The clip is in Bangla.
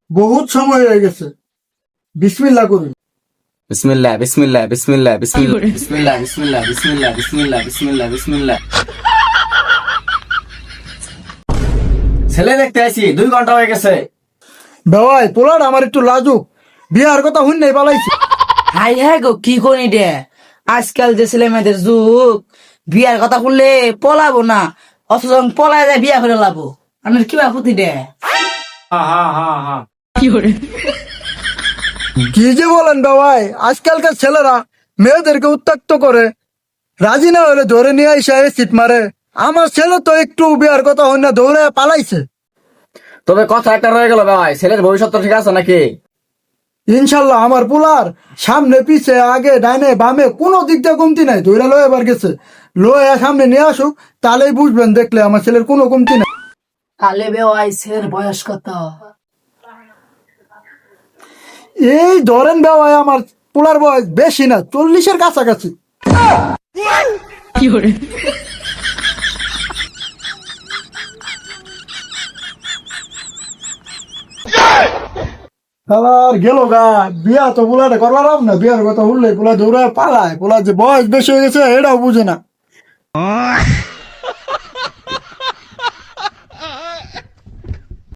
বহুত সময় হয়ে গেছে, বিসমিল্লাহ করুন। বিসমিল্লাহ বিসমিল্লাহ বিসমিল্লাহ বিসমিল্লাহ বিসমিল্লাহ বিসমিল্লাহ বিসমিল্লাহ বিসমিল্লাহ বিসমিল্লাহ বিসমিল্লাহ। ছেলে দেখতে আসি 2 ঘন্টা হয়ে গেছে। বেওয়াই পোলার আমার একটু লাজুক, বিয়ার কথা হুন নাই পালাইছি। হাই হাই গো কি করি দে, আজকাল যে ছেলে মেয়েদের যুগ, বিয়ার কথা বললে পলাবো না, অথচ পলায় যায় বিয়া করে লাবো। আমার কি আপত্তি দে? কি যে বলেন বেওয়াই, আজকালকার ছেলেরা মেয়েদেরকে উত্ত্যক্ত করে, রাজি না হলে ধরে নিয়ে আইসা সিট মারে। আমার ছেলে তো একটু বিয়ার কথা হন না, দৌড়ে পালাইছে। তবে কথা একটা রয়ে গেল ভাই, ছেলের ভবিষ্যৎ তো ঠিক আছে নাকি? ইনশাল্লাহ আমার পোলার সামনে পিছে আগে ডাইনে বামে কোনো দিক দিয়ে কমতি নাই, ধরে লয়ে এবার গেছে। লয়ে সামনে নিয়ে আসুক, তাহলেই বুঝবেন, দেখলে আমার ছেলের কোনো কমতি নাই। তাহলে বেওয়াইছের বয়স কত? এই ধরেন বেওয়াই আমার পোলার বয়স বেশি না, 40-এর কাছাকাছি। আর গেল গা, বিয়া তো পোলাটা করলাম না, বিয়ার কথা উঠলে পোলা দৌড়ায় পালায়, পোলা যে বয়স বেশি হয়ে গেছে এটাও বুঝে না।